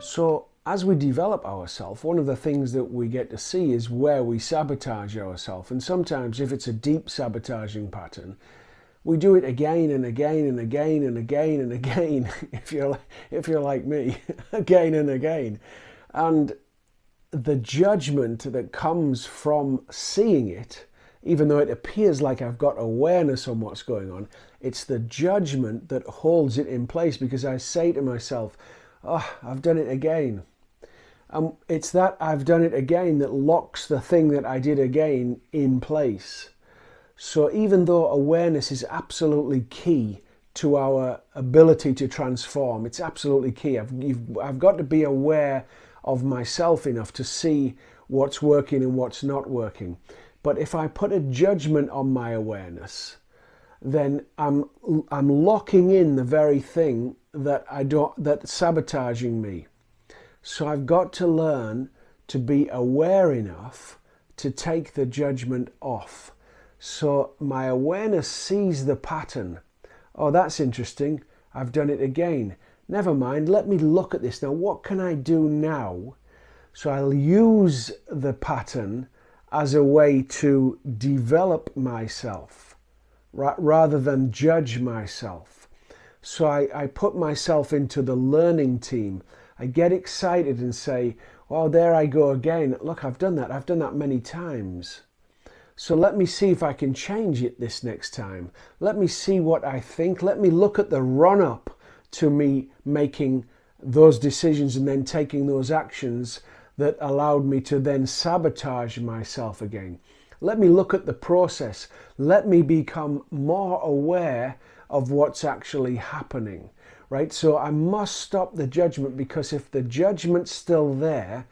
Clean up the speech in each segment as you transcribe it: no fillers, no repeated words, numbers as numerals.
So as we develop ourselves, one of the things that we get to see is where we sabotage ourselves. And sometimes if it's a deep sabotaging pattern, we do it again and again and again and again and again, if you're like me, again and again. And the judgment that comes from seeing it, even though it appears like I've got awareness on what's going on, it's the judgment that holds it in place, because I say to myself, oh, I've done it again. It's that I've done it again that locks the thing that I did again in place. So even though awareness is absolutely key to our ability to transform, it's absolutely key. I've got to be aware of myself enough to see what's working and what's not working. But if I put a judgment on my awareness, then I'm locking in the very thing that's sabotaging me. So I've got to learn to be aware enough to take the judgment off. So my awareness sees the pattern. Oh, that's interesting. I've done it again. Never mind. Let me look at this now. What can I do now? So I'll use the pattern as a way to develop myself rather than judge myself. So I put myself into the learning team. I get excited and say, oh, there I go again. Look, I've done that. I've done that many times. So let me see if I can change it this next time. Let me see what I think. Let me look at the run-up to me making those decisions and then taking those actions that allowed me to then sabotage myself again. Let me look at the process. Let me become more aware of what's actually happening, right? So I must stop the judgment, because if the judgment's still there,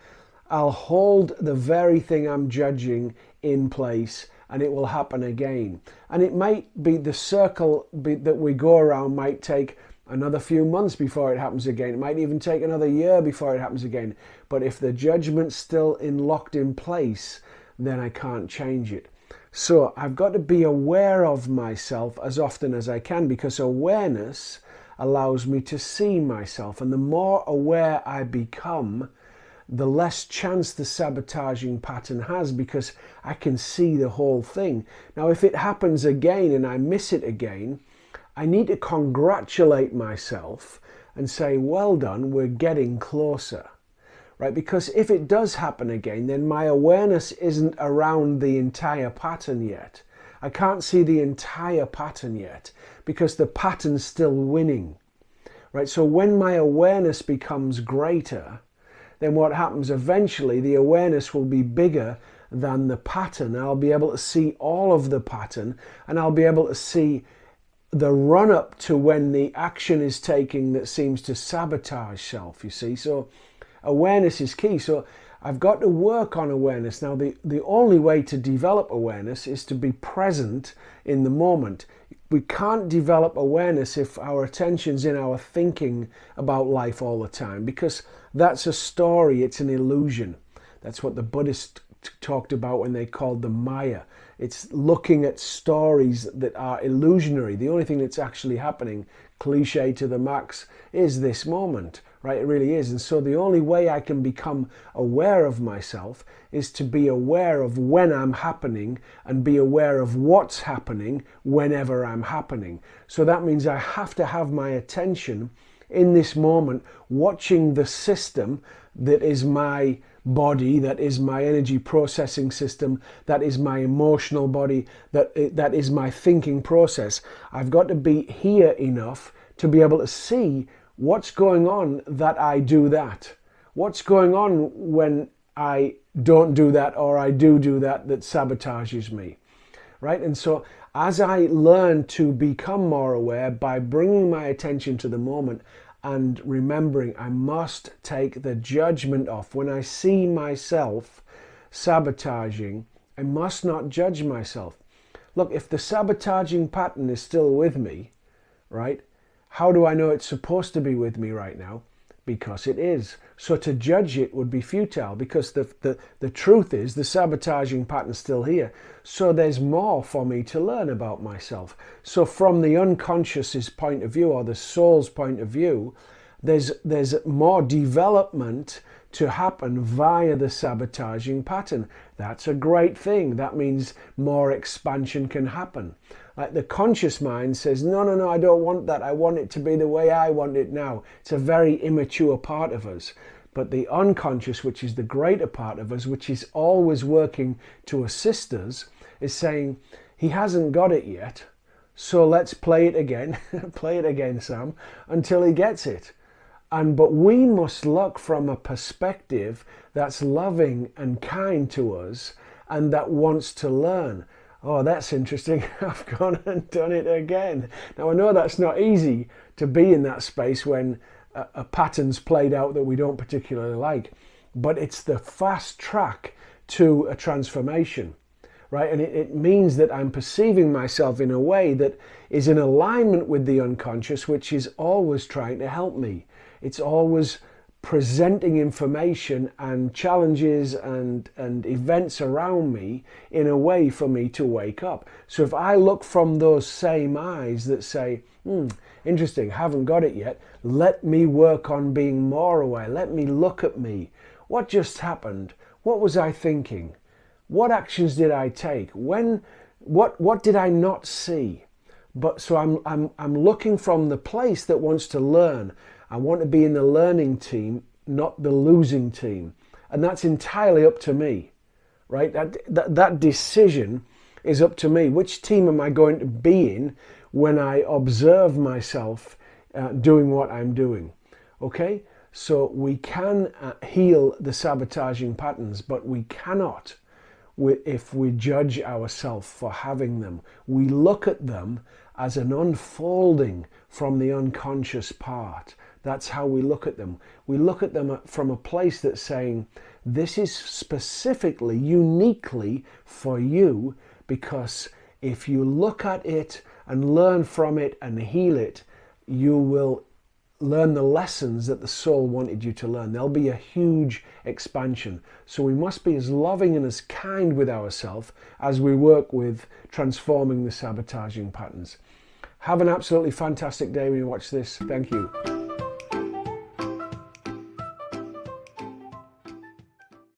I'll hold the very thing I'm judging in place and it will happen again. And it might be the circle that we go around might take another few months before it happens again. It might even take another year before it happens again. But if the judgment's still locked in place, then I can't change it. So I've got to be aware of myself as often as I can, because awareness allows me to see myself. And the more aware I become, the less chance the sabotaging pattern has, because I can see the whole thing. Now, if it happens again and I miss it again, I need to congratulate myself and say, well done, we're getting closer, right? Because if it does happen again, then my awareness isn't around the entire pattern yet. I can't see the entire pattern yet because the pattern's still winning, right? So when my awareness becomes greater, then what happens eventually, the awareness will be bigger than the pattern. I'll be able to see all of the pattern, and I'll be able to see the run up to when the action is taking that seems to sabotage self, you see. So awareness is key. So I've got to work on awareness. Now, the only way to develop awareness is to be present in the moment. We can't develop awareness if our attention's in our thinking about life all the time, because that's a story, it's an illusion. That's what the Buddhists talked about when they called the Maya. It's looking at stories that are illusionary. The only thing that's actually happening, cliche to the max, is this moment, right? It really is. And so the only way I can become aware of myself is to be aware of when I'm happening and be aware of what's happening whenever I'm happening. So that means I have to have my attention in this moment, watching the system that is my body, that is my energy processing system, that is my emotional body, that is my thinking process. I've got to be here enough to be able to see what's going on that I do that. What's going on when I don't do that, or I do that sabotages me, right? And so as I learn to become more aware by bringing my attention to the moment and remembering I must take the judgment off. When I see myself sabotaging, I must not judge myself. Look, if the sabotaging pattern is still with me, right, how do I know it's supposed to be with me right now? Because it is. So to judge it would be futile, because the truth is the sabotaging pattern's still here. So there's more for me to learn about myself. So from the unconscious's point of view, or the soul's point of view, There's more development to happen via the sabotaging pattern. That's a great thing. That means more expansion can happen. Like the conscious mind says, no, no, no, I don't want that. I want it to be the way I want it now. It's a very immature part of us. But the unconscious, which is the greater part of us, which is always working to assist us, is saying, he hasn't got it yet, so let's play it again. Play it again, Sam, until he gets it. But we must look from a perspective that's loving and kind to us and that wants to learn. Oh, that's interesting. I've gone and done it again. Now, I know that's not easy to be in that space when a pattern's played out that we don't particularly like, but it's the fast track to a transformation, right? And it means that I'm perceiving myself in a way that is in alignment with the unconscious, which is always trying to help me. It's always presenting information and challenges and events around me in a way for me to wake up. So if I look from those same eyes that say, interesting, haven't got it yet, let me work on being more aware, let me look at me. What just happened? What was I thinking? What actions did I take? What did I not see? But so I'm looking from the place that wants to learn. I want to be in the learning team, not the losing team. And that's entirely up to me, right? That decision is up to me. Which team am I going to be in when I observe myself doing what I'm doing? Okay? So we can heal the sabotaging patterns, but we cannot if we judge ourselves for having them. We look at them as an unfolding from the unconscious part. That's how we look at them. We look at them from a place that's saying, this is specifically, uniquely for you, because if you look at it and learn from it and heal it, you will learn the lessons that the soul wanted you to learn. There'll be a huge expansion. So we must be as loving and as kind with ourselves as we work with transforming the sabotaging patterns. Have an absolutely fantastic day when you watch this. Thank you.